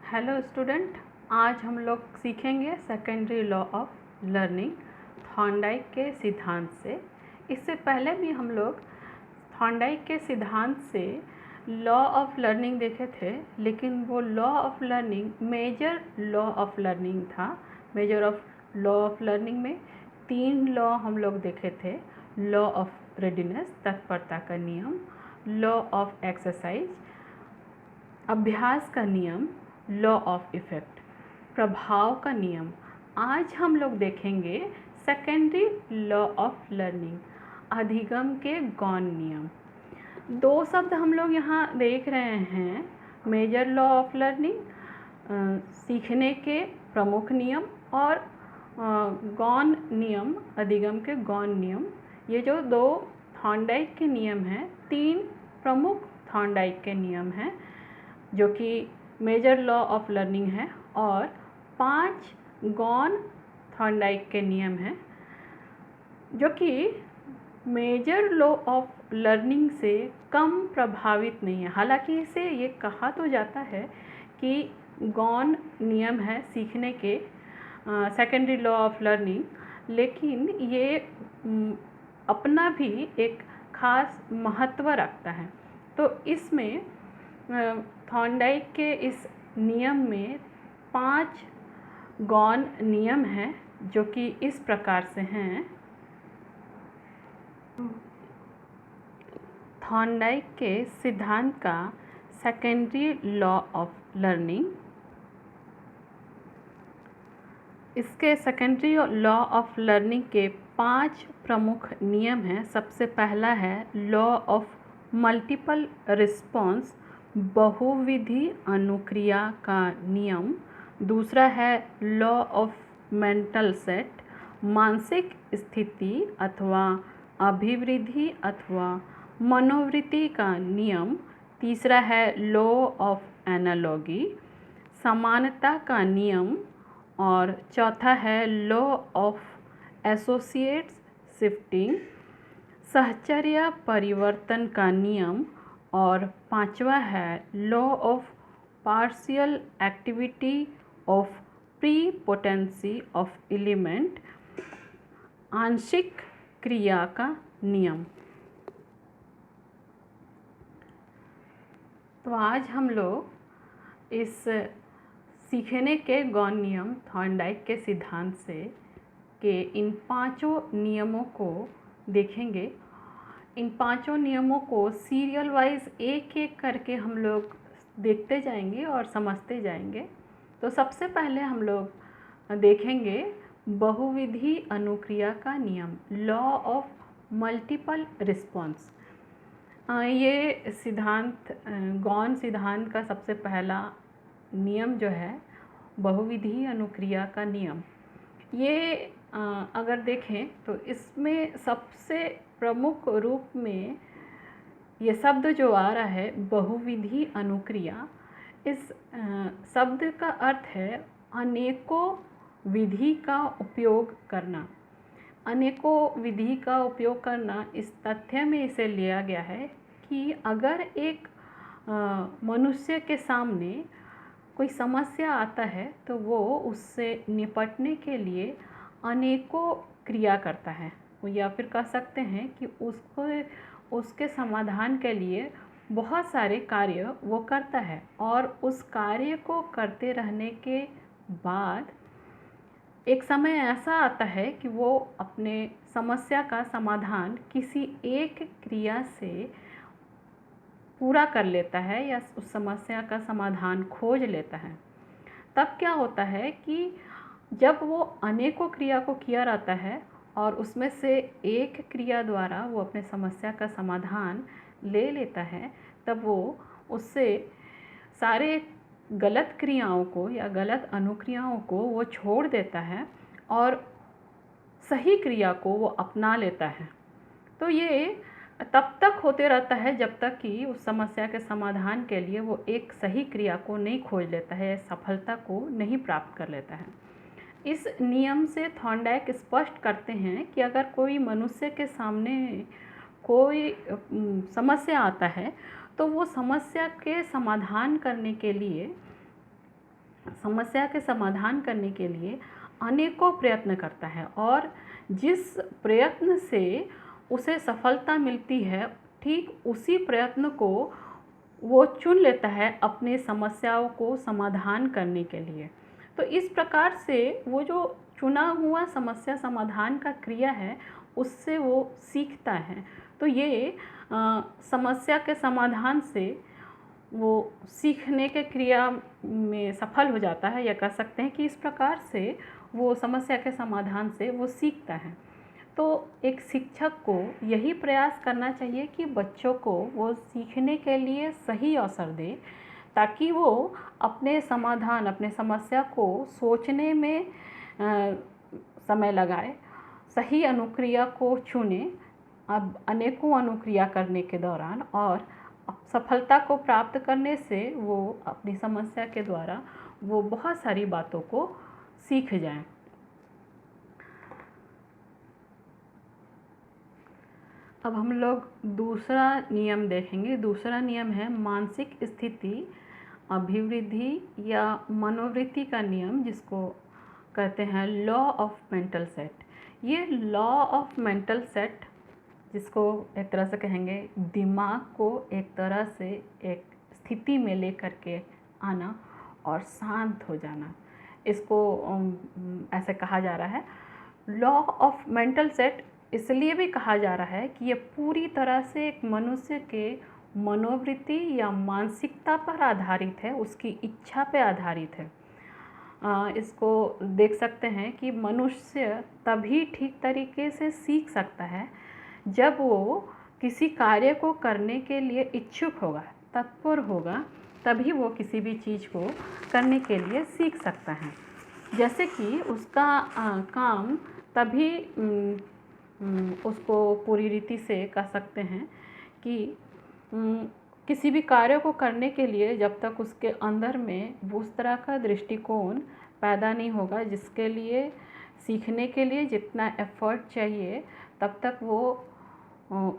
Hello student, आज हम लोग सीखेंगे secondary law of learning Thorndike के सिद्धांत से। इससे पहले भी हम लोग थॉर्नडाइक के सिद्धांत से लॉ ऑफ लर्निंग देखे थे, लेकिन वो law of learning major law of learning था। Major of law of learning में 3 लॉ हम लोग देखे थे। लॉ ऑफ रेडीनेस, तत्परता का नियम, लॉ ऑफ एक्सरसाइज, अभ्यास का नियम, लॉ ऑफ इफेक्ट, प्रभाव का नियम। आज हम लोग देखेंगे सेकेंडरी लॉ ऑफ लर्निंग, अधिगम के गौण नियम। 2 शब्द हम लोग यहाँ देख रहे हैं, मेजर लॉ ऑफ लर्निंग सीखने के प्रमुख नियम, और गौण नियम, अधिगम के गौण नियम। ये जो 2 थॉर्नडाइक के नियम हैं, 3 प्रमुख थॉर्नडाइक के नियम हैं जो कि मेजर लॉ ऑफ लर्निंग है, और 5 गौण थॉर्नडाइक के नियम हैं जो कि मेजर लॉ ऑफ लर्निंग से कम प्रभावित नहीं है। हालांकि इसे ये कहा तो जाता है कि गौण नियम है सीखने के, सेकेंडरी लॉ ऑफ लर्निंग, लेकिन ये अपना भी एक खास महत्व रखता है। तो इसमें थॉर्नडाइक के इस नियम में 5 गौण नियम हैं जो कि इस प्रकार से हैं। थॉर्नडाइक के सिद्धांत का सेकेंडरी लॉ ऑफ लर्निंग, इसके सेकेंडरी लॉ ऑफ लर्निंग के 5 प्रमुख नियम हैं। सबसे पहला है लॉ ऑफ मल्टीपल रिस्पॉन्स, बहुविधि अनुक्रिया का नियम। दूसरा है लॉ ऑफ मेंटल सेट, मानसिक स्थिति अथवा अभिवृद्धि अथवा मनोवृत्ति का नियम। तीसरा है लॉ ऑफ एनालॉजी, समानता का नियम। और चौथा है लॉ ऑफ एसोसिएट्स शिफ्टिंग, सहचर्य परिवर्तन का नियम। और 5वां है law of partial activity of prepotency of element, आंशिक क्रिया का नियम। तो आज हम लोग इस सीखने के गौण नियम थॉर्नडाइक के सिद्धांत से के इन 5 नियमों को देखेंगे। इन 5 नियमों को सीरियल वाइज एक एक करके हम लोग देखते जाएंगे और समझते जाएंगे। तो सबसे पहले हम लोग देखेंगे बहुविधि अनुक्रिया का नियम, लॉ ऑफ मल्टीपल रिस्पॉन्स। ये सिद्धांत, गौण सिद्धांत का सबसे पहला नियम जो है बहुविधि अनुक्रिया का नियम। ये अगर देखें तो इसमें सबसे प्रमुख रूप में ये शब्द जो आ रहा है बहुविधि अनुक्रिया, इस शब्द का अर्थ है अनेकों विधि का उपयोग करना। अनेकों विधि का उपयोग करना, इस तथ्य में इसे लिया गया है कि अगर एक मनुष्य के सामने कोई समस्या आता है तो वो उससे निपटने के लिए अनेकों क्रिया करता है, या फिर कह सकते हैं कि उसके समाधान के लिए बहुत सारे कार्य वो करता है, और उस कार्य को करते रहने के बाद एक समय ऐसा आता है कि वो अपने समस्या का समाधान किसी एक क्रिया से पूरा कर लेता है, या उस समस्या का समाधान खोज लेता है। तब क्या होता है कि जब वो अनेकों क्रिया को किया रहता है और उसमें से एक क्रिया द्वारा वो अपने समस्या का समाधान ले लेता है, तब वो उससे सारे गलत क्रियाओं को या गलत अनुक्रियाओं को वो छोड़ देता है और सही क्रिया को वो अपना लेता है। तो ये तब तक होते रहता है जब तक कि उस समस्या के समाधान के लिए वो एक सही क्रिया को नहीं खोज लेता है, सफलता को नहीं प्राप्त कर लेता है। इस नियम से थॉर्नडाइक स्पष्ट करते हैं कि अगर कोई मनुष्य के सामने कोई समस्या आता है तो वो समस्या के समाधान करने के लिए समस्या के समाधान करने के लिए अनेकों प्रयत्न करता है, और जिस प्रयत्न से उसे सफलता मिलती है, ठीक उसी प्रयत्न को वो चुन लेता है अपने समस्याओं को समाधान करने के लिए। तो इस प्रकार से वो जो चुना हुआ समस्या समाधान का क्रिया है, उससे वो सीखता है। तो ये समस्या के समाधान से वो सीखने के क्रिया में सफल हो जाता है, या कह सकते हैं कि इस प्रकार से वो समस्या के समाधान से वो सीखता है। तो एक शिक्षक को यही प्रयास करना चाहिए कि बच्चों को वो सीखने के लिए सही अवसर दे, ताकि वो अपने समाधान, अपने समस्या को सोचने में समय लगाए, सही अनुक्रिया को चुने अब अनेकों अनुक्रिया करने के दौरान, और सफलता को प्राप्त करने से वो अपनी समस्या के द्वारा वो बहुत सारी बातों को सीख जाएं। अब हम लोग दूसरा नियम देखेंगे। दूसरा नियम है मानसिक स्थिति अभिवृद्धि या मनोवृत्ति का नियम, जिसको कहते हैं लॉ ऑफ मेंटल सेट। ये लॉ ऑफ मेंटल सेट, जिसको एक तरह से कहेंगे दिमाग को एक तरह से एक स्थिति में लेकर के आना और शांत हो जाना, इसको ऐसे कहा जा रहा है। लॉ ऑफ मेंटल सेट इसलिए भी कहा जा रहा है कि ये पूरी तरह से एक मनुष्य के मनोवृत्ति या मानसिकता पर आधारित है, उसकी इच्छा पे आधारित है। इसको देख सकते हैं कि मनुष्य तभी ठीक तरीके से सीख सकता है जब वो किसी कार्य को करने के लिए इच्छुक होगा, तत्पर होगा, तभी वो किसी भी चीज़ को करने के लिए सीख सकता है। जैसे कि उसका काम तभी उसको पूरी रीति से कह सकते हैं कि किसी भी कार्य को करने के लिए जब तक उसके अंदर में उस तरह का दृष्टिकोण पैदा नहीं होगा, जिसके लिए सीखने के लिए जितना एफर्ट चाहिए, तब तक वो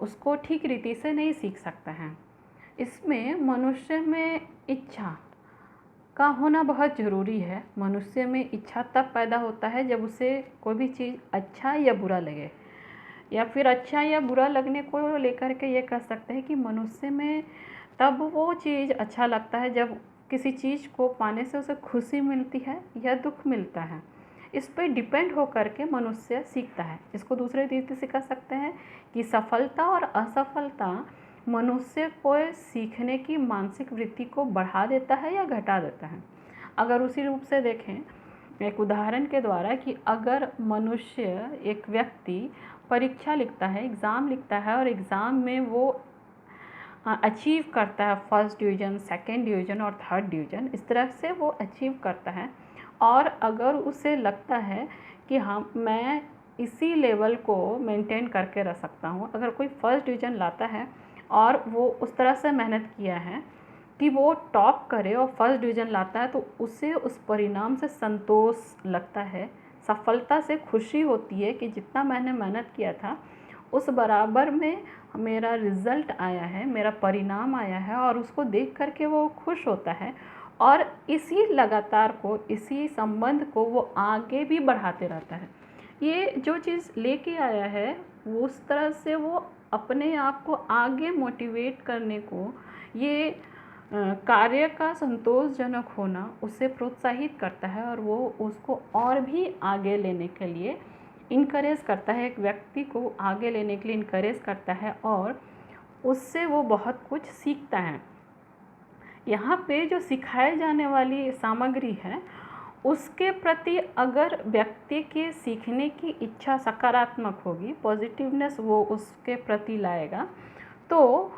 उसको ठीक रीति से नहीं सीख सकता है। इसमें मनुष्य में इच्छा का होना बहुत ज़रूरी है। मनुष्य में इच्छा तब पैदा होता है जब उसे कोई भी चीज़ अच्छा या बुरा लगे, या फिर अच्छा या बुरा लगने को लेकर के ये कह सकते हैं कि मनुष्य में तब वो चीज़ अच्छा लगता है जब किसी चीज़ को पाने से उसे खुशी मिलती है या दुख मिलता है। इस पर डिपेंड होकर के मनुष्य सीखता है। इसको दूसरे रीति से कह सकते हैं कि सफलता और असफलता मनुष्य को सीखने की मानसिक वृत्ति को बढ़ा देता है या घटा देता है। अगर उसी रूप से देखें एक उदाहरण के द्वारा, कि अगर मनुष्य, एक व्यक्ति परीक्षा लिखता है, एग्ज़ाम लिखता है, और एग्ज़ाम में वो अचीव करता है फर्स्ट डिवीज़न, सेकंड डिवीज़न और थर्ड डिवीज़न, इस तरह से वो अचीव करता है, और अगर उसे लगता है कि हाँ मैं इसी लेवल को मेंटेन करके रख सकता हूँ, अगर कोई फर्स्ट डिवीज़न लाता है और वो उस तरह से मेहनत किया है कि वो टॉप करे और फर्स्ट डिवीज़न लाता है, तो उसे उस परिणाम से संतोष लगता है, सफलता से खुशी होती है कि जितना मैंने मेहनत किया था उस बराबर में मेरा रिज़ल्ट आया है, मेरा परिणाम आया है, और उसको देख कर के वो खुश होता है, और इसी लगातार को, इसी संबंध को वो आगे भी बढ़ाते रहता है। ये जो चीज़ लेके आया है वो उस तरह से वो अपने आप को आगे मोटिवेट करने को, ये कार्य का संतोषजनक होना उसे प्रोत्साहित करता है, और वो उसको और भी आगे लेने के लिए इनकरेज करता है, एक व्यक्ति को आगे लेने के लिए इनकरेज करता है, और उससे वो बहुत कुछ सीखता है। यहाँ पे जो सिखाए जाने वाली सामग्री है उसके प्रति अगर व्यक्ति के सीखने की इच्छा सकारात्मक होगी, पॉजिटिवनेस वो उसके प्रति लाएगा, तो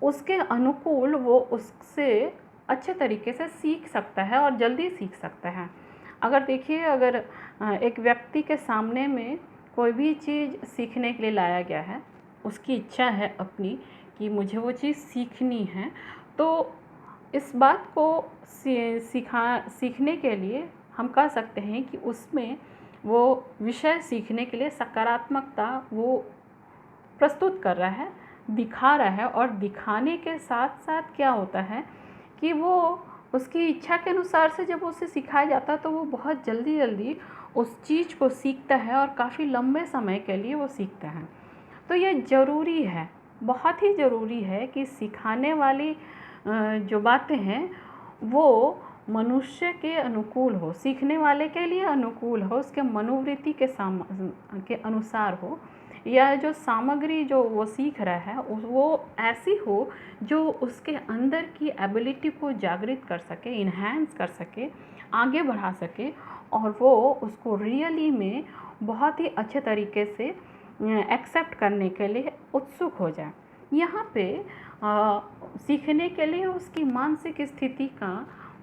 उसके अनुकूल वो उससे अच्छे तरीके से सीख सकता है और जल्दी सीख सकता है। अगर देखिए, अगर एक व्यक्ति के सामने में कोई भी चीज़ सीखने के लिए लाया गया है, उसकी इच्छा है अपनी कि मुझे वो चीज़ सीखनी है, तो इस बात को सीखने के लिए हम कह सकते हैं कि उसमें वो विषय सीखने के लिए सकारात्मकता वो प्रस्तुत कर रहा है, दिखा रहा है, और दिखाने के साथ साथ क्या होता है कि वो उसकी इच्छा के अनुसार से जब उसे सिखाया जाता है तो वो बहुत जल्दी जल्दी उस चीज़ को सीखता है और काफ़ी लंबे समय के लिए वो सीखता है। तो ये ज़रूरी है, बहुत ही ज़रूरी है कि सिखाने वाली जो बातें हैं वो मनुष्य के अनुकूल हो, सीखने वाले के लिए अनुकूल हो, उसके मनोवृत्ति के अनुसार हो, या जो सामग्री जो वो सीख रहा है वो ऐसी हो जो उसके अंदर की एबिलिटी को जागृत कर सके, इन्हेंस कर सके, आगे बढ़ा सके, और वो उसको रियली में बहुत ही अच्छे तरीके से एक्सेप्ट करने के लिए उत्सुक हो जाए। यहाँ पे सीखने के लिए उसकी मानसिक स्थिति का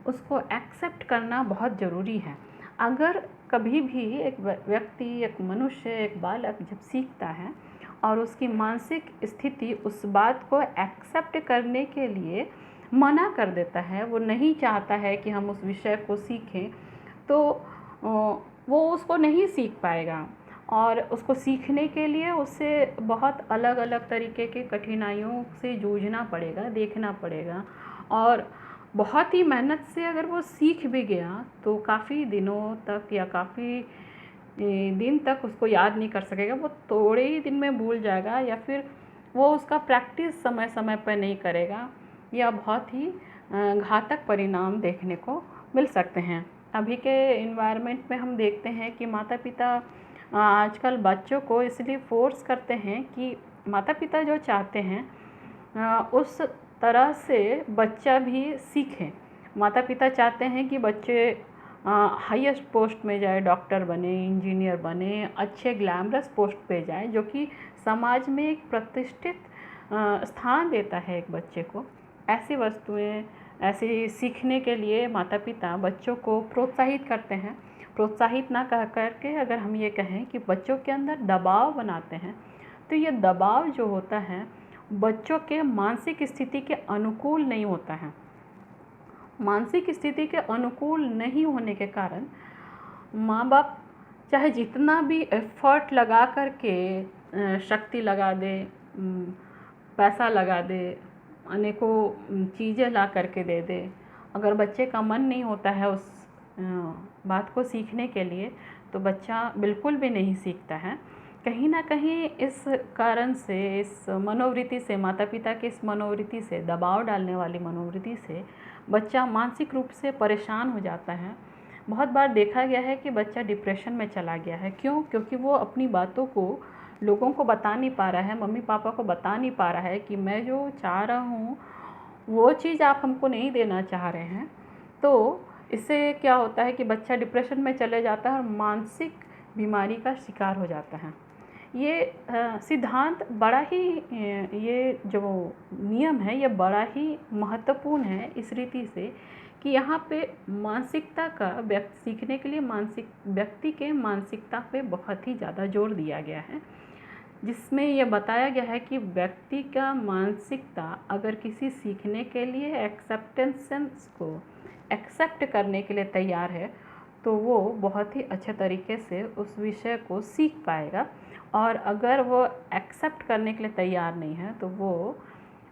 उसको एक्सेप्ट करना बहुत ज़रूरी है। अगर कभी भी एक व्यक्ति, एक मनुष्य, एक बालक जब सीखता है और उसकी मानसिक स्थिति उस बात को एक्सेप्ट करने के लिए मना कर देता है, वो नहीं चाहता है कि हम उस विषय को सीखें, तो वो उसको नहीं सीख पाएगा, और उसको सीखने के लिए उसे बहुत अलग अलग तरीके के कठिनाइयों से जूझना पड़ेगा, देखना पड़ेगा, और बहुत ही मेहनत से अगर वो सीख भी गया तो काफ़ी दिनों तक या काफ़ी दिन तक उसको याद नहीं कर सकेगा, वो थोड़े ही दिन में भूल जाएगा, या फिर वो उसका प्रैक्टिस समय समय पर नहीं करेगा, या बहुत ही घातक परिणाम देखने को मिल सकते हैं। अभी के इन्वायरमेंट में हम देखते हैं कि माता पिता आजकल बच्चों को इसलिए फोर्स करते हैं कि माता पिता जो चाहते हैं उस तरह से बच्चा भी सीखे। माता पिता चाहते हैं कि बच्चे हाईएस्ट पोस्ट में जाए, डॉक्टर बने, इंजीनियर बने, अच्छे ग्लैमरस पोस्ट पे जाए, जो कि समाज में एक प्रतिष्ठित स्थान देता है एक बच्चे को। ऐसी वस्तुएं, ऐसे सीखने के लिए माता पिता बच्चों को प्रोत्साहित करते हैं। प्रोत्साहित ना कह करके अगर हम ये कहें कि बच्चों के अंदर दबाव बनाते हैं, तो ये दबाव जो होता है बच्चों के मानसिक स्थिति के अनुकूल नहीं होता है। मानसिक स्थिति के अनुकूल नहीं होने के कारण माँ बाप चाहे जितना भी एफर्ट लगा करके शक्ति लगा दे, पैसा लगा दे, अनेकों चीज़ें ला करके दे दे, अगर बच्चे का मन नहीं होता है उस बात को सीखने के लिए, तो बच्चा बिल्कुल भी नहीं सीखता है। कहीं ना कहीं इस कारण से, इस मनोवृत्ति से, माता पिता की इस मनोवृत्ति से, दबाव डालने वाली मनोवृत्ति से बच्चा मानसिक रूप से परेशान हो जाता है। बहुत बार देखा गया है कि बच्चा डिप्रेशन में चला गया है। क्यों? क्योंकि वो अपनी बातों को लोगों को बता नहीं पा रहा है, मम्मी पापा को बता नहीं पा रहा है कि मैं जो चाह रहा हूँ वो चीज़ आप हमको नहीं देना चाह रहे हैं। तो इससे क्या होता है कि बच्चा डिप्रेशन में चले जाता है और मानसिक बीमारी का शिकार हो जाता है। ये सिद्धांत बड़ा ही, ये जो नियम है ये बड़ा ही महत्वपूर्ण है इस रीति से कि यहाँ पे मानसिकता का सीखने के लिए व्यक्ति के मानसिकता पे बहुत ही ज़्यादा जोर दिया गया है, जिसमें यह बताया गया है कि व्यक्ति का मानसिकता अगर किसी सीखने के लिए एक्सेप्टेंस को एक्सेप्ट करने के लिए तैयार है तो वो बहुत ही अच्छे तरीके से उस विषय को सीख पाएगा, और अगर वो एक्सेप्ट करने के लिए तैयार नहीं है तो वो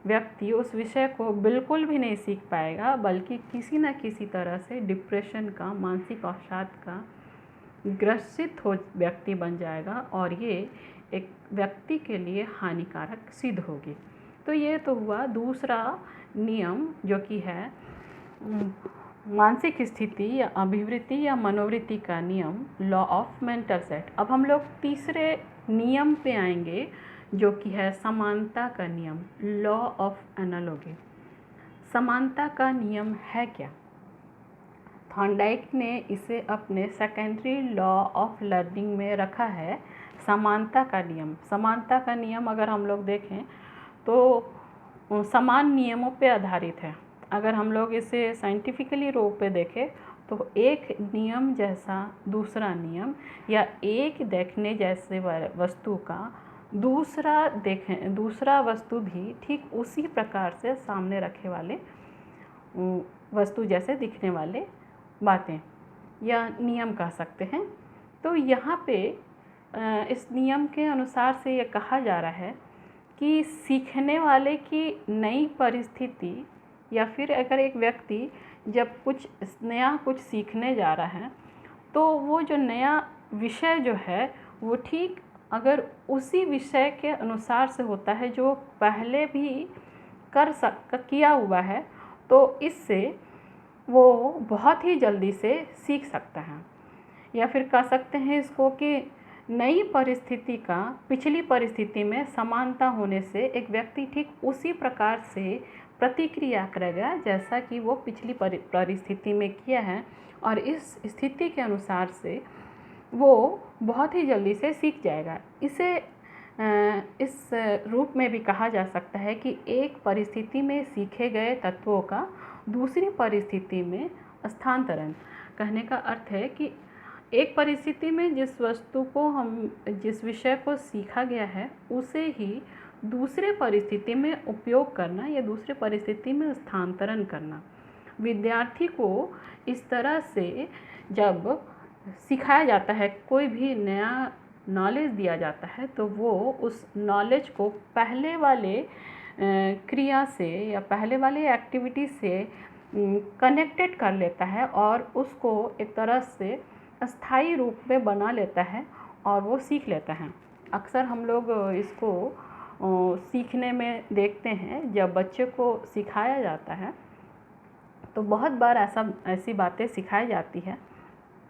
व्यक्ति उस विषय को बिल्कुल भी नहीं सीख पाएगा, बल्कि किसी न किसी तरह से डिप्रेशन का, मानसिक अवसाद का ग्रसित हो व्यक्ति बन जाएगा, और ये एक व्यक्ति के लिए हानिकारक सिद्ध होगी। तो ये तो हुआ दूसरा नियम, जो कि है मानसिक स्थिति या अभिवृत्ति या मनोवृत्ति का नियम, लॉ ऑफ मेंटल सेट। अब हम लोग तीसरे नियम पे आएंगे, जो कि है समानता का नियम, लॉ ऑफ एनालॉजी। समानता का नियम है क्या? थॉर्नडाइक ने इसे अपने सेकेंडरी लॉ ऑफ लर्निंग में रखा है, समानता का नियम। समानता का नियम अगर हम लोग देखें तो समान नियमों पे आधारित है। अगर हम लोग इसे साइंटिफिकली रूप पे देखें तो एक नियम जैसा दूसरा नियम, या एक देखने जैसे वस्तु का दूसरा वस्तु भी ठीक उसी प्रकार से सामने रखे वाले वस्तु जैसे दिखने वाले बातें या नियम कह सकते हैं। तो यहाँ पे इस नियम के अनुसार से ये कहा जा रहा है कि सीखने वाले की नई परिस्थिति, या फिर अगर एक व्यक्ति जब कुछ नया कुछ सीखने जा रहा है तो वो जो नया विषय जो है वो ठीक अगर उसी विषय के अनुसार से होता है जो पहले भी किया हुआ है, तो इससे वो बहुत ही जल्दी से सीख सकता है। या फिर कह सकते हैं इसको कि नई परिस्थिति का पिछली परिस्थिति में समानता होने से एक व्यक्ति ठीक उसी प्रकार से प्रतिक्रिया करेगा जैसा कि वो पिछली परिस्थिति में किया है, और इस स्थिति के अनुसार से वो बहुत ही जल्दी से सीख जाएगा। इसे इस रूप में भी कहा जा सकता है कि एक परिस्थिति में सीखे गए तत्वों का दूसरी परिस्थिति में स्थानांतरण। कहने का अर्थ है कि एक परिस्थिति में जिस वस्तु को जिस विषय को सीखा गया है उसे ही दूसरे परिस्थिति में उपयोग करना या दूसरे परिस्थिति में स्थानांतरण करना। विद्यार्थी को इस तरह से जब सिखाया जाता है, कोई भी नया नॉलेज दिया जाता है, तो वो उस नॉलेज को पहले वाले क्रिया से या पहले वाले एक्टिविटी से कनेक्टेड कर लेता है और उसको एक तरह से अस्थाई रूप में बना लेता है और वो सीख लेता है। अक्सर हम लोग इसको सीखने में देखते हैं, जब बच्चे को सिखाया जाता है तो बहुत बार ऐसी बातें सिखाई जाती है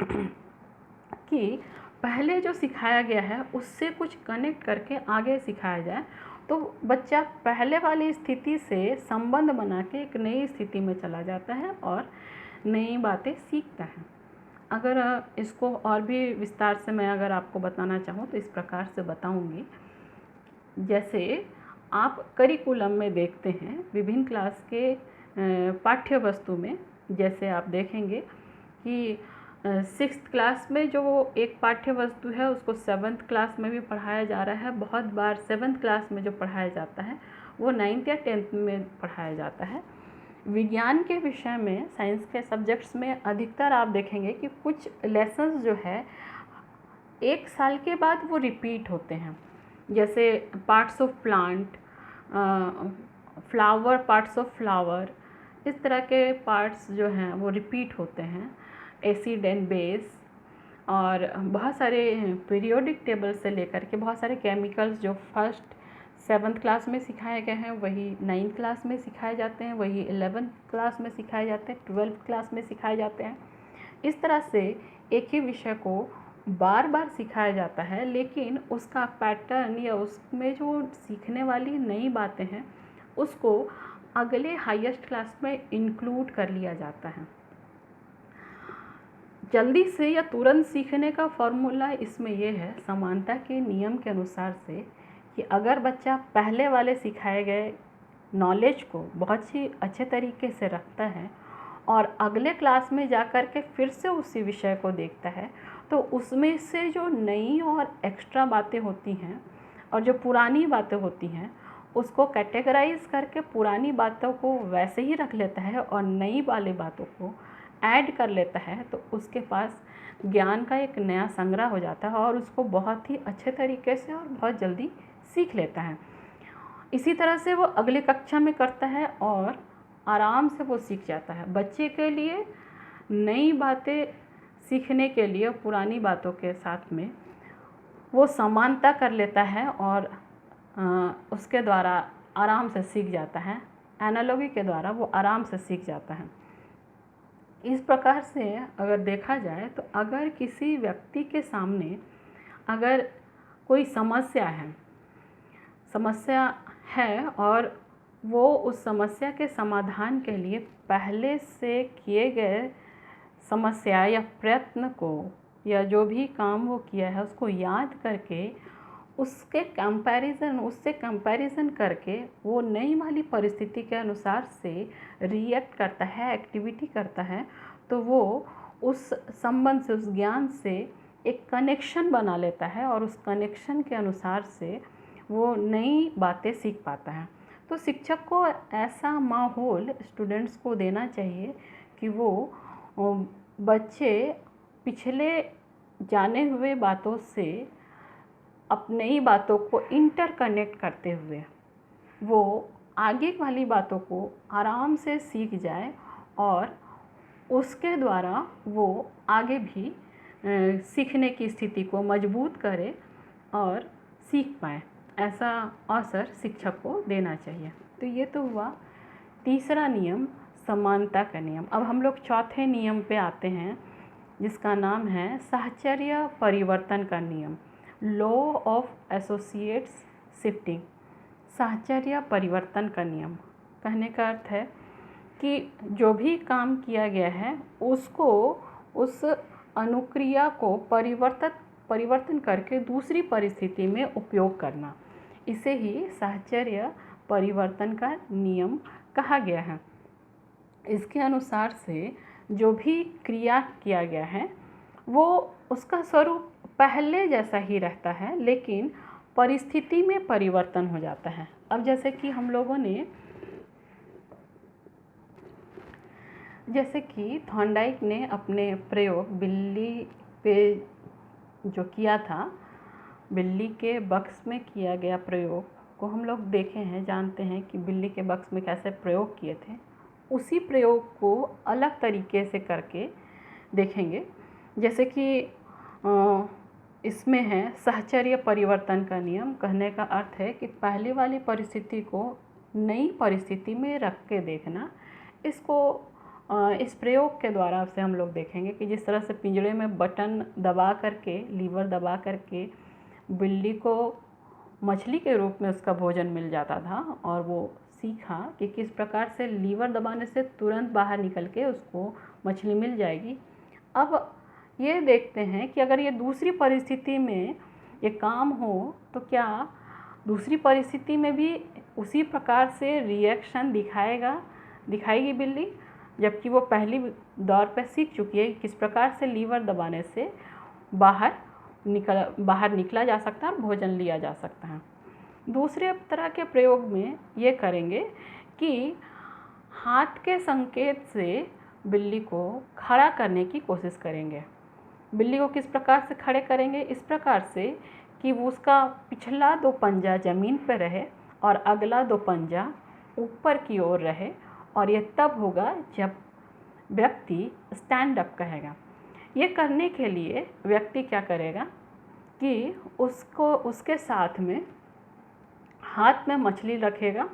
कि पहले जो सिखाया गया है उससे कुछ कनेक्ट करके आगे सिखाया जाए, तो बच्चा पहले वाली स्थिति से संबंध बना के एक नई स्थिति में चला जाता है और नई बातें सीखता है। अगर इसको और भी विस्तार से मैं अगर आपको बताना चाहूँ तो इस प्रकार से बताऊँगी। जैसे आप करिकुलम में देखते हैं विभिन्न क्लास के पाठ्य वस्तु में, जैसे आप देखेंगे कि 6th क्लास में जो एक पाठ्य वस्तु है उसको 7th क्लास में भी पढ़ाया जा रहा है। बहुत बार 7th क्लास में जो पढ़ाया जाता है वो 9th या 10th में पढ़ाया जाता है। विज्ञान के विषय में, साइंस के सब्जेक्ट्स में अधिकतर आप देखेंगे कि कुछ लेसन्स जो है 1 साल के बाद वो रिपीट होते हैं। जैसे parts of plant, flower, parts of flower, इस तरह के पार्ट्स जो हैं वो रिपीट होते हैं। एसिड एंड बेस, और बहुत सारे पीरियोडिक टेबल से लेकर के बहुत सारे केमिकल्स जो फर्स्ट 7th क्लास में सिखाए गए हैं वही 9th क्लास में सिखाए जाते हैं, वही 11th क्लास में सिखाए जाते हैं, 12th क्लास में सिखाए जाते हैं। इस तरह से एक ही विषय को बार बार सिखाया जाता है, लेकिन उसका पैटर्न या उसमें जो सीखने वाली नई बातें हैं उसको अगले हाईएस्ट क्लास में इंक्लूड कर लिया जाता है। जल्दी से या तुरंत सीखने का फॉर्मूला इसमें यह है, समानता के नियम के अनुसार से, कि अगर बच्चा पहले वाले सिखाए गए नॉलेज को बहुत ही अच्छे तरीके से रखता है और अगले क्लास में जाकर के फिर से उसी विषय को देखता है, तो उसमें से जो नई और एक्स्ट्रा बातें होती हैं और जो पुरानी बातें होती हैं उसको कैटेगराइज करके पुरानी बातों को वैसे ही रख लेता है और नई वाली बातों को ऐड कर लेता है, तो उसके पास ज्ञान का एक नया संग्रह हो जाता है और उसको बहुत ही अच्छे तरीके से और बहुत जल्दी सीख लेता है। इसी तरह से वो अगली कक्षा में करता है और आराम से वो सीख जाता है। बच्चे के लिए नई बातें सीखने के लिए पुरानी बातों के साथ में वो समानता कर लेता है और उसके द्वारा आराम से सीख जाता है। एनालॉजी के द्वारा वो आराम से सीख जाता है। इस प्रकार से अगर देखा जाए तो अगर किसी व्यक्ति के सामने अगर कोई समस्या है और वो उस समस्या के समाधान के लिए पहले से किए गए समस्या या प्रयत्न को या जो भी काम वो किया है उसको याद करके उससे कंपैरिजन करके वो नई वाली परिस्थिति के अनुसार से रिएक्ट करता है, एक्टिविटी करता है, तो वो उस संबंध से, उस ज्ञान से एक कनेक्शन बना लेता है और उस कनेक्शन के अनुसार से वो नई बातें सीख पाता है। तो शिक्षक को ऐसा माहौल स्टूडेंट्स को देना चाहिए कि वो बच्चे पिछले जाने हुए बातों से अपनी नई बातों को इंटरकनेक्ट करते हुए वो आगे वाली बातों को आराम से सीख जाए और उसके द्वारा वो आगे भी सीखने की स्थिति को मजबूत करे और सीख पाए, ऐसा अवसर शिक्षक को देना चाहिए। तो ये तो हुआ तीसरा नियम, समानता का नियम। अब हम लोग चौथे नियम पे आते हैं, जिसका नाम है साहचर्य परिवर्तन का नियम, लॉ ऑफ एसोसिएट्स शिफ्टिंग। साहचर्य परिवर्तन का नियम कहने का अर्थ है कि जो भी काम किया गया है उसको, उस अनुक्रिया को परिवर्तन करके दूसरी परिस्थिति में उपयोग करना, इसे ही साहचर्य परिवर्तन का नियम कहा गया है। इसके अनुसार से जो भी क्रिया किया गया है वो उसका स्वरूप पहले जैसा ही रहता है, लेकिन परिस्थिति में परिवर्तन हो जाता है। अब जैसे कि हम लोगों ने, जैसे कि थॉर्नडाइक ने अपने प्रयोग बिल्ली पे जो किया था, बिल्ली के बक्स में किया गया प्रयोग को हम लोग देखे हैं, जानते हैं कि बिल्ली के बक्स में कैसे प्रयोग किए थे। उसी प्रयोग को अलग तरीके से करके देखेंगे। जैसे कि इसमें है साहचर्य परिवर्तन का नियम। कहने का अर्थ है कि पहले वाली परिस्थिति को नई परिस्थिति में रख के देखना। इसको इस प्रयोग के द्वारा से हम लोग देखेंगे कि जिस तरह से पिंजरे में बटन दबा करके, लीवर दबा करके बिल्ली को मछली के रूप में उसका भोजन मिल जाता था, और वो सीखा कि किस प्रकार से लीवर दबाने से तुरंत बाहर निकल के उसको मछली मिल जाएगी। अब ये देखते हैं कि अगर ये दूसरी परिस्थिति में ये काम हो तो क्या दूसरी परिस्थिति में भी उसी प्रकार से रिएक्शन दिखाएगी बिल्ली, जबकि वो पहली दौर पे सीख चुकी है किस प्रकार से लीवर दबाने से बाहर निकला जा सकता है और भोजन लिया जा सकता है। दूसरे तरह के प्रयोग में ये करेंगे कि हाथ के संकेत से बिल्ली को खड़ा करने की कोशिश करेंगे। बिल्ली को किस प्रकार से खड़े करेंगे? इस प्रकार से कि वो उसका पिछला 2 पंजा ज़मीन पर रहे और अगला 2 पंजा ऊपर की ओर रहे, और ये तब होगा जब व्यक्ति स्टैंड अप कहेगा। ये करने के लिए व्यक्ति क्या करेगा कि उसके साथ में हाथ में मछली रखेगा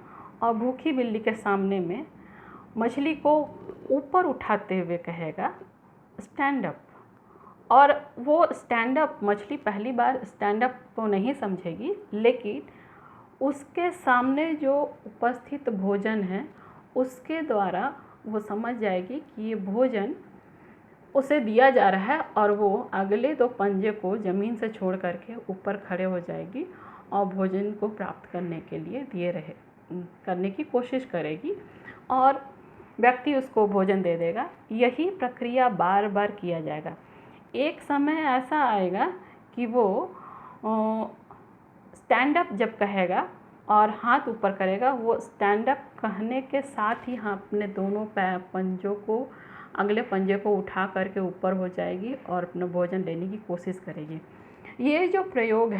और भूखी बिल्ली के सामने में मछली को ऊपर उठाते हुए कहेगा स्टैंड अप। और वो स्टैंड अप, मछली पहली बार स्टैंड अप तो नहीं समझेगी, लेकिन उसके सामने जो उपस्थित भोजन है उसके द्वारा वो समझ जाएगी कि ये भोजन उसे दिया जा रहा है, और वो अगले 2 पंजे को ज़मीन से छोड़ करके ऊपर खड़े हो जाएगी और भोजन को प्राप्त करने के लिए करने की कोशिश करेगी, और व्यक्ति उसको भोजन दे देगा। यही प्रक्रिया बार बार किया जाएगा। एक समय ऐसा आएगा कि वो स्टैंड अप जब कहेगा और हाथ ऊपर करेगा, वो स्टैंड अप कहने के साथ ही हाँ अपने दोनों पंजों को, अगले पंजे को उठा करके ऊपर हो जाएगी और अपना भोजन लेने की कोशिश करेगी। ये जो प्रयोग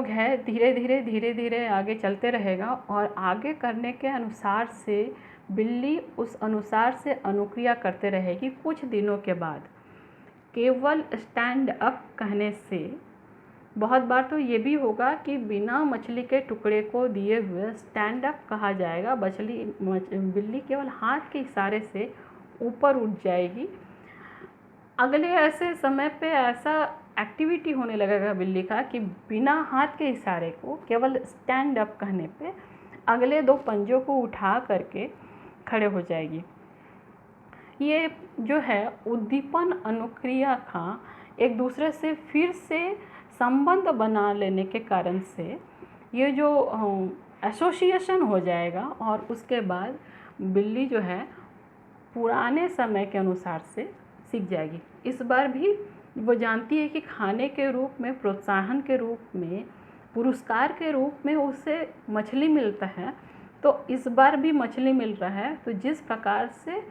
है धीरे धीरे आगे चलते रहेगा, और आगे करने के अनुसार से बिल्ली उस अनुसार से अनुक्रिया करते रहेगी। कुछ दिनों के बाद केवल स्टैंड अप कहने से बहुत बार तो ये भी होगा कि बिना मछली के टुकड़े को दिए हुए स्टैंड अप कहा जाएगा। बिल्ली केवल हाथ के इशारे से ऊपर उठ जाएगी। अगले ऐसे समय पे ऐसा एक्टिविटी होने लगेगा बिल्ली का कि बिना हाथ के इशारे को केवल स्टैंड अप कहने पे अगले 2 पंजों को उठा करके खड़े हो जाएगी। ये जो है उद्दीपन अनुक्रिया का एक दूसरे से फिर से संबंध बना लेने के कारण से ये जो एसोसिएशन हो जाएगा, और उसके बाद बिल्ली जो है पुराने समय के अनुसार से सीख जाएगी। इस बार भी वो जानती है कि खाने के रूप में, प्रोत्साहन के रूप में, पुरस्कार के रूप में उसे मछली मिलता है, तो इस बार भी मछली मिल रहा है, तो जिस प्रकार से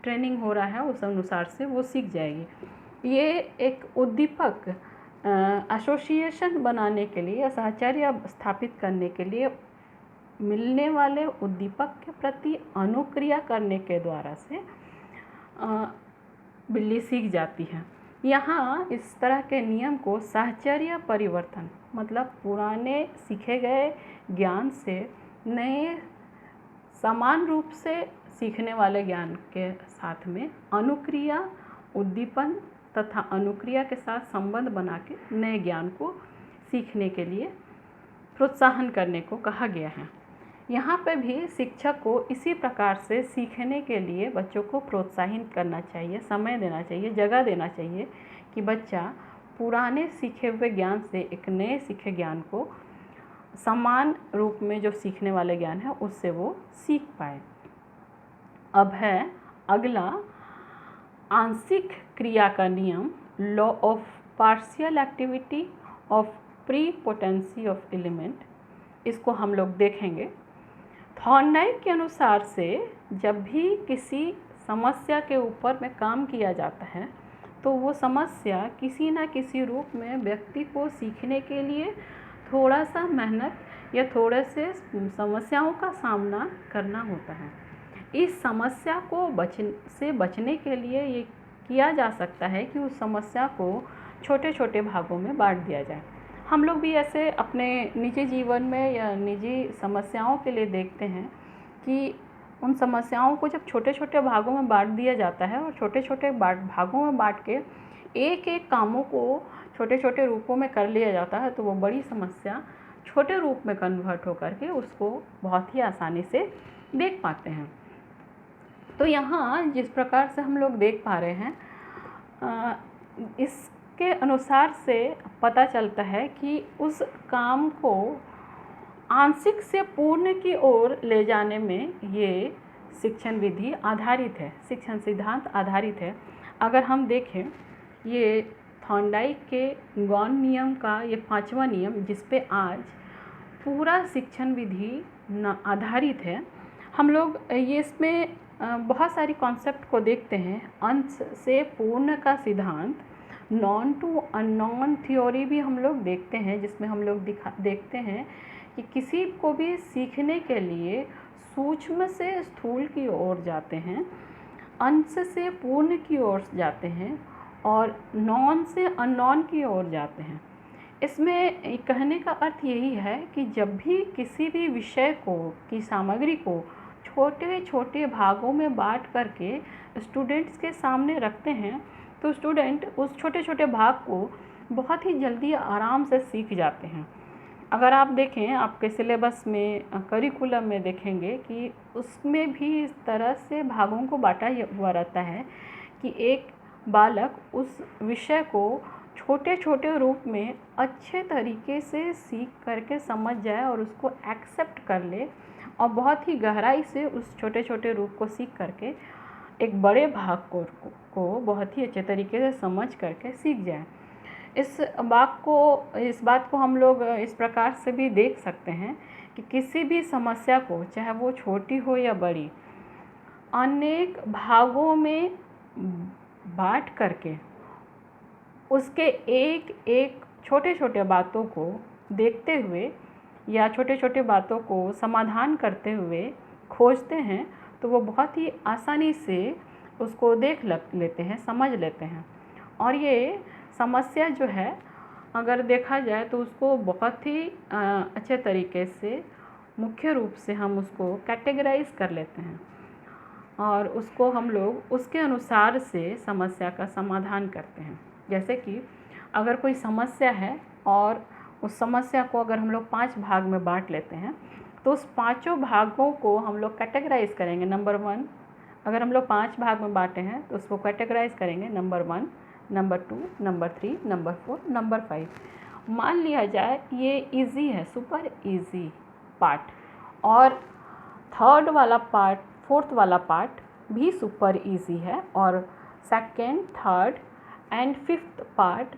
ट्रेनिंग हो रहा है उस अनुसार से वो सीख जाएगी। ये एक उद्दीपक एसोसिएशन बनाने के लिए, साहचर्य स्थापित करने के लिए मिलने वाले उद्दीपक के प्रति अनुक्रिया करने के द्वारा से बिल्ली सीख जाती है। यहाँ इस तरह के नियम को साहचर्य परिवर्तन, मतलब पुराने सीखे गए ज्ञान से नए समान रूप से सीखने वाले ज्ञान के साथ में अनुक्रिया, उद्दीपन तथा अनुक्रिया के साथ संबंध बना के नए ज्ञान को सीखने के लिए प्रोत्साहन करने को कहा गया है। यहाँ पे भी शिक्षक को इसी प्रकार से सीखने के लिए बच्चों को प्रोत्साहित करना चाहिए, समय देना चाहिए, जगह देना चाहिए कि बच्चा पुराने सीखे हुए ज्ञान से एक नए सीखे ज्ञान को समान रूप में जो सीखने वाले ज्ञान है उससे वो सीख पाए। अब है अगला आंशिक क्रिया का नियम, law of partial activity of pre potency of element. इसको हम लोग देखेंगे। थॉर्नडाइक के अनुसार से जब भी किसी समस्या के ऊपर में काम किया जाता है तो वो समस्या किसी न किसी रूप में व्यक्ति को सीखने के लिए थोड़ा सा मेहनत या थोड़े से समस्याओं का सामना करना होता है। इस समस्या को बचने के लिए ये किया जा सकता है कि उस समस्या को छोटे छोटे भागों में बांट दिया जाए। हम लोग भी ऐसे अपने निजी जीवन में या निजी समस्याओं के लिए देखते हैं कि उन समस्याओं को जब छोटे छोटे भागों में बांट दिया जाता है और छोटे छोटे भागों में बांट के एक एक कामों को छोटे छोटे रूपों में कर लिया जाता है तो वो बड़ी समस्या छोटे रूप में कन्वर्ट होकर के उसको बहुत ही आसानी से देख पाते हैं। तो यहाँ जिस प्रकार से हम लोग देख पा रहे हैं, इसके अनुसार से पता चलता है कि उस काम को आंशिक से पूर्ण की ओर ले जाने में ये शिक्षण विधि आधारित है, शिक्षण सिद्धांत आधारित है। अगर हम देखें ये थॉर्नडाइक के गॉन नियम का ये 5वां नियम जिस पे आज पूरा शिक्षण विधि आधारित है। हम लोग ये इसमें बहुत सारी कॉन्सेप्ट को देखते हैं। अंश से पूर्ण का सिद्धांत, नॉन टू अननॉन थ्योरी भी हम लोग देखते हैं, जिसमें हम लोग देखते हैं कि किसी को भी सीखने के लिए सूक्ष्म से स्थूल की ओर जाते हैं, अंश से पूर्ण की ओर जाते हैं और नॉन से अननॉन की ओर जाते हैं। इसमें कहने का अर्थ यही है कि जब भी किसी भी विषय को की सामग्री को छोटे छोटे भागों में बांट करके स्टूडेंट्स के सामने रखते हैं तो स्टूडेंट उस छोटे छोटे भाग को बहुत ही जल्दी आराम से सीख जाते हैं। अगर आप देखें आपके सिलेबस में, करिकुलम में देखेंगे कि उसमें भी इस तरह से भागों को बांटा हुआ रहता है कि एक बालक उस विषय को छोटे छोटे रूप में अच्छे तरीके से सीख करके समझ जाए और उसको एक्सेप्ट कर ले और बहुत ही गहराई से उस छोटे छोटे रूप को सीख करके एक बड़े भाग को बहुत ही अच्छे तरीके से समझ करके सीख जाए। इस बात को हम लोग इस प्रकार से भी देख सकते हैं कि किसी भी समस्या को, चाहे वो छोटी हो या बड़ी, अनेक भागों में बांट करके उसके एक एक छोटे छोटे बातों को देखते हुए या छोटे छोटे बातों को समाधान करते हुए खोजते हैं तो वो बहुत ही आसानी से उसको देख लेते हैं, समझ लेते हैं। और ये समस्या जो है अगर देखा जाए तो उसको बहुत ही अच्छे तरीके से मुख्य रूप से हम उसको कैटेगराइज कर लेते हैं और उसको हम लोग उसके अनुसार से समस्या का समाधान करते हैं। जैसे कि अगर कोई समस्या है और उस समस्या को अगर हम लोग 5 भाग में बांट लेते हैं तो उस 5 भागों को हम लोग कैटेगराइज करेंगे। नंबर 1, अगर हम लोग 5 भाग में बांटे हैं तो उसको कैटेगराइज करेंगे number 1, number 2, number 3, number 4, number 5। मान लिया जाए ये इजी है, सुपर इजी पार्ट, और थर्ड वाला पार्ट, फोर्थ वाला पार्ट भी सुपर इजी है और second, third and fifth part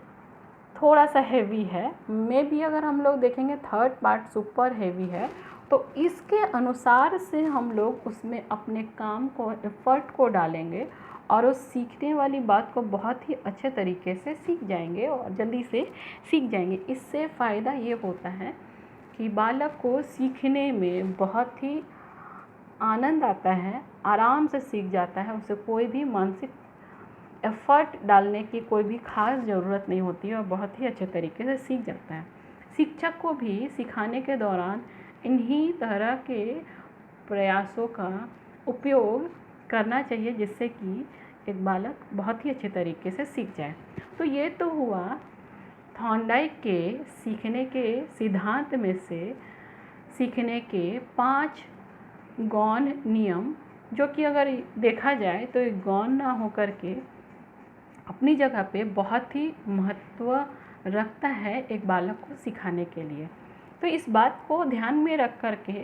थोड़ा सा हैवी है। मे बी अगर हम लोग देखेंगे थर्ड पार्ट सुपर हैवी है तो इसके अनुसार से हम लोग उसमें अपने काम को, एफर्ट को डालेंगे और उस सीखने वाली बात को बहुत ही अच्छे तरीके से सीख जाएंगे और जल्दी से सीख जाएंगे। इससे फ़ायदा ये होता है कि बालक को सीखने में बहुत ही आनंद आता है, आराम से सीख जाता है, उसे कोई भी मानसिक एफ़र्ट डालने की कोई भी ख़ास ज़रूरत नहीं होती है और बहुत ही अच्छे तरीके से सीख जाता है। शिक्षक को भी सिखाने के दौरान इन्हीं तरह के प्रयासों का उपयोग करना चाहिए जिससे कि एक बालक बहुत ही अच्छे तरीके से सीख जाए। तो ये तो हुआ थॉर्नडाइक के सीखने के सिद्धांत में से सीखने के 5 गौण नियम, जो कि अगर देखा जाए तो एक गौण ना होकर के अपनी जगह पे बहुत ही महत्व रखता है एक बालक को सिखाने के लिए। तो इस बात को ध्यान में रख कर के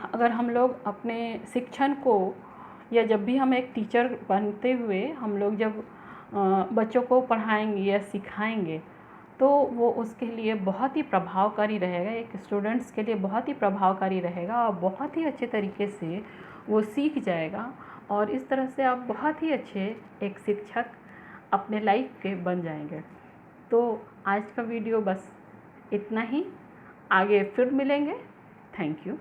अगर हम लोग अपने शिक्षण को, या जब भी हम एक टीचर बनते हुए हम लोग जब बच्चों को पढ़ाएंगे या सिखाएंगे तो वो उसके लिए बहुत ही प्रभावकारी रहेगा, एक स्टूडेंट्स के लिए बहुत ही प्रभावकारी रहेगा और बहुत ही अच्छे तरीके से वो सीख जाएगा। और इस तरह से आप बहुत ही अच्छे एक शिक्षक अपने लाइफ के बन जाएंगे। तो आज का वीडियो बस इतना ही, आगे फिर मिलेंगे। Thank you.